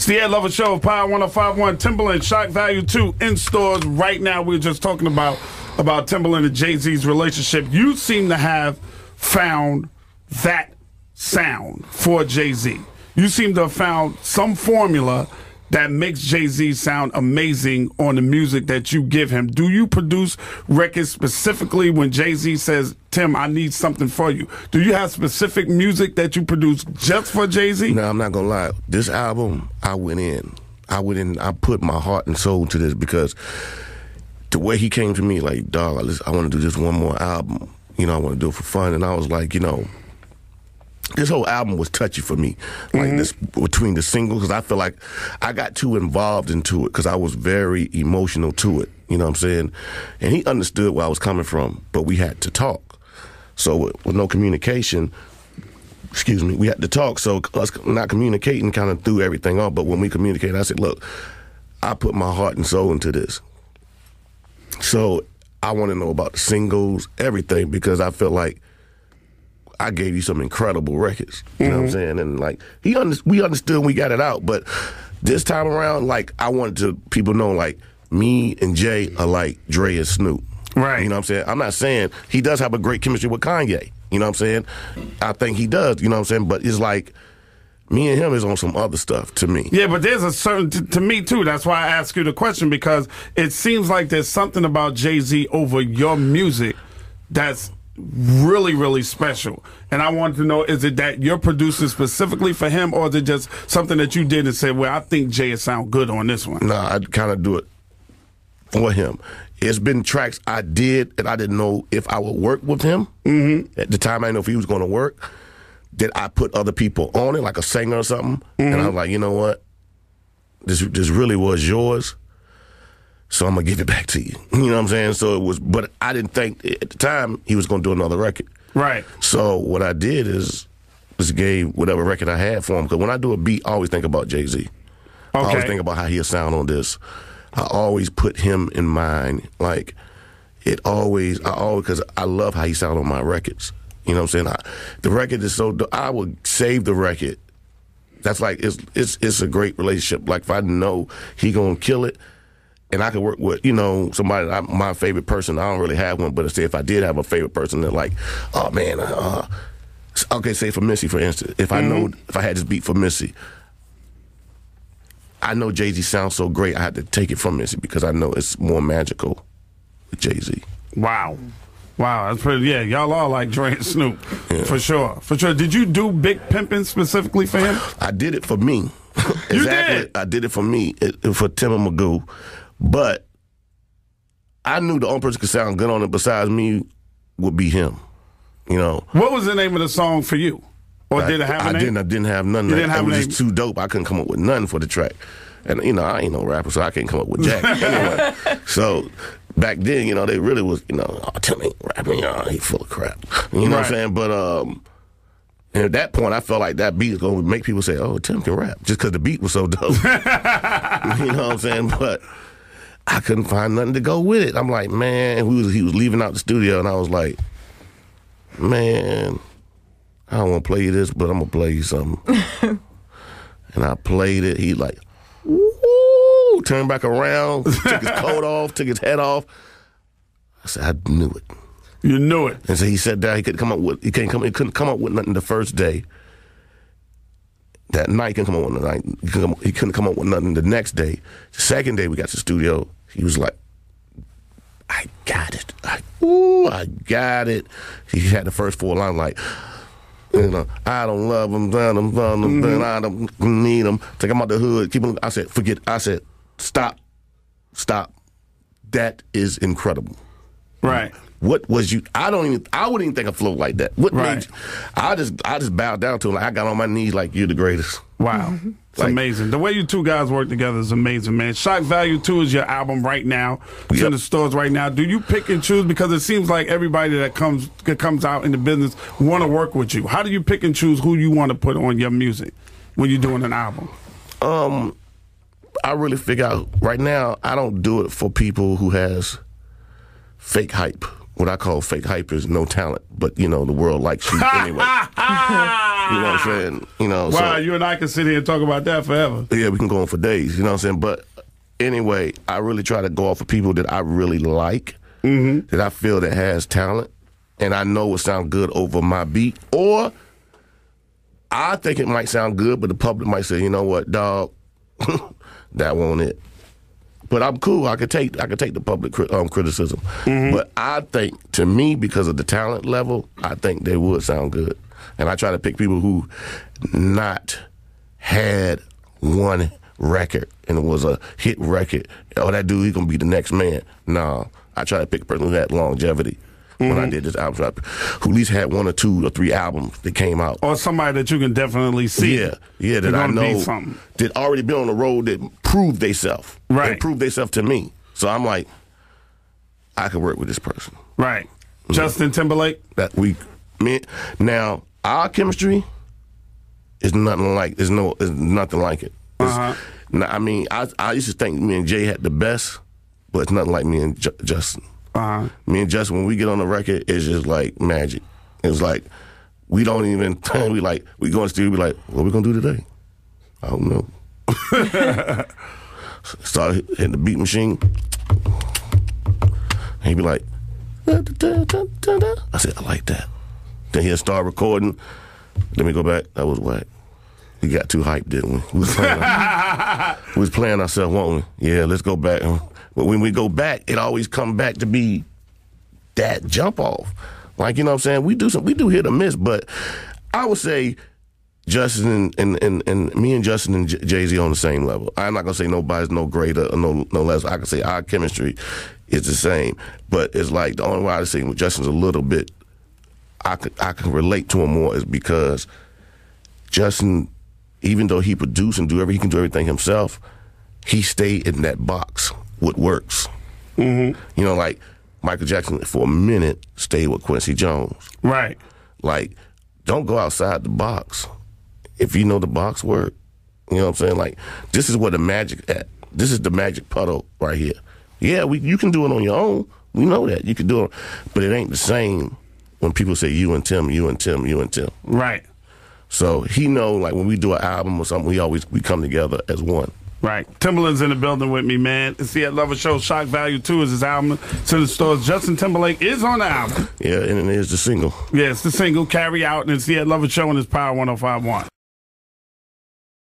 It's the Ed Lover Show of Power 105.1. Timbaland, Shock Value 2 in stores right now. We were just talking about Timbaland and Jay-Z's relationship. You seem to have found that sound for Jay-Z. You seem to have found some formula that makes Jay-Z sound amazing on the music that you give him. Do you produce records specifically when Jay-Z says, Tim, I need something for you? Do you have specific music that you produce just for Jay-Z? No, I'm not going to lie. This album, I went in. I put my heart and soul to this because the way he came to me, like, dog, I want to do this one more album. You know, I want to do it for fun. And I was like, you know, this whole album was touchy for me, like this between the singles, because I feel like I got too involved into it because I was very emotional to it. You know what I'm saying? And he understood where I was coming from, but we had to talk. So with no communication, we had to talk. So us not communicating kind of threw everything off. But when we communicated, I said, look, I put my heart and soul into this. So I want to know about the singles, everything, because I feel like I gave you some incredible records. You know what I'm saying? And like we understood and we got it out. But this time around, like I wanted people know like me and Jay are like Dre and Snoop. Right. You know what I'm saying? I'm not saying he does have a great chemistry with Kanye. You know what I'm saying? I think he does, you know what I'm saying? But it's like me and him is on some other stuff to me. Yeah, but there's a certain, to me too, that's why I ask you the question, because it seems like there's something about Jay-Z over your music that's really, really special. And I want to know, is it that you're producing specifically for him, or is it just something that you did and said, well, I think Jay would sound good on this one? No, I kind of do it for him. It's been tracks I did and I didn't know if I would work with him. At the time, I didn't know if he was going to work. Did I put other people on it, like a singer or something? And I was like, you know what? This really was yours. So I'm going to give it back to you. You know what I'm saying? So it was, but I didn't think at the time he was going to do another record. Right. So what I did is just gave whatever record I had for him. Because when I do a beat, I always think about Jay-Z. Okay. I always think about how he'll sound on this. I always put him in mind. Like, because I love how he sound on my records. You know what I'm saying? The record is so, I would save the record. That's like, it's a great relationship. Like, if I know he going to kill it, and I could work with, you know, somebody, my favorite person. I don't really have one, but say if I did have a favorite person, they're like, oh man, okay, say for Missy, for instance. If I know, if I had this beat for Missy, I know Jay-Z sounds so great, I had to take it from Missy because I know it's more magical with Jay-Z. Wow. Wow, that's pretty, yeah, y'all are like Dre and Snoop, for sure, for sure. Did you do Big Pimpin' specifically for him? I did it for me. You did? I did it for me, for Timbaland Magoo. But I knew the only person could sound good on it besides me would be him. You know. What was the name of the song for you? Or did it have a name? I didn't have nothing. It was just too dope. I couldn't come up with nothing for the track. And, you know, I ain't no rapper, so I can't come up with jack. Anyway, so back then, you know, they really was, you know, oh, Tim ain't rapping, he full of crap. You know what I'm saying? But and at that point, I felt like that beat was going to make people say, oh, Tim can rap, just because the beat was so dope. You know what I'm saying? But I couldn't find nothing to go with it. I'm like, man, he was leaving out the studio, and I was like, man, I don't want to play you this, but I'm going to play you something. And I played it. He like, woo, turned back around, took his coat off, took his head off. I said, I knew it. You knew it. And so he sat down. He couldn't come up with nothing the first day. That night, he couldn't come up with nothing. He couldn't come up with nothing the next day. The second day we got to the studio, he was like, I got it. I got it. He had the first 4 lines like, you know, I don't love him, I don't need him. Take him out the hood. Keep him. I said, forget. I said, stop. That is incredible. Right. What was you? I wouldn't even think I flowed like that. What made you? I just bowed down to him. Like, I got on my knees like, you're the greatest. Wow. It's amazing. The way you two guys work together is amazing, man. Shock Value 2 is your album right now. It's in the stores right now. Do you pick and choose? Because it seems like everybody that comes out in the business want to work with you. How do you pick and choose who you want to put on your music when you're doing an album? I really figure out, right now, I don't do it for people who has fake hype. What I call fake hype is no talent, but, you know, the world likes you anyway. You know what I'm saying? You know. Wow, so, you and I can sit here and talk about that forever. Yeah, we can go on for days. You know what I'm saying? But anyway, I really try to go off of people that I really like, that I feel that has talent, and I know would sound good over my beat, or I think it might sound good, but the public might say, you know what, dog, that won't it. But I'm cool. I could take the public criticism. But I think, to me, because of the talent level, I think they would sound good. And I try to pick people who not had one record and it was a hit record. Oh, that dude, he's going to be the next man. No, I try to pick a person who had longevity. When I did this album, who at least had 1 or 2 or 3 albums that came out. Or somebody that you can definitely see. Yeah, that I know that already been on the road that proved theyself. Right. And proved theyself to me. So I'm like, I could work with this person. Right. Justin Timberlake? Now, our chemistry is nothing like, is nothing like it. I mean, I used to think me and Jay had the best, but it's nothing like me and Justin. Me and Justin, when we get on the record, it's just like magic. It's like we don't even we go in the studio, we like, what we gonna do today? I don't know. Start hitting the beat machine. And he'd be like, I said, I like that. Then he'll start recording. Let me go back. That was whack. We got too hyped, didn't we? We was playing ourselves, weren't we? Yeah, let's go back. But when we go back, it always come back to be that jump off. Like, you know what I'm saying? We do hit or miss, but I would say Justin and me and Justin and Jay-Z on the same level. I'm not gonna say nobody's no greater or no less. I can say our chemistry is the same. But it's like the only way I say with Justin's a little bit I can relate to him more is because Justin, even though he produce and he can do everything himself, he stayed in that box. What works. You know, like Michael Jackson for a minute stayed with Quincy Jones. Right. Like, don't go outside the box. If you know the box work, you know what I'm saying? Like, this is where the magic at. This is the magic puddle right here. Yeah, you can do it on your own. We know that. You can do it. But it ain't the same when people say you and Tim, you and Tim, you and Tim. Right. So he know, like, when we do an album or something, we come together as one. Right. Timbaland's in the building with me, man. It's the Lover Show. Shock Value 2 is his album. It's in the stores. Justin Timberlake is on the album. Yeah, and it is the single. Yeah, it's the single, Carry Out, and it's the Lover Show, and it's Power 105.1.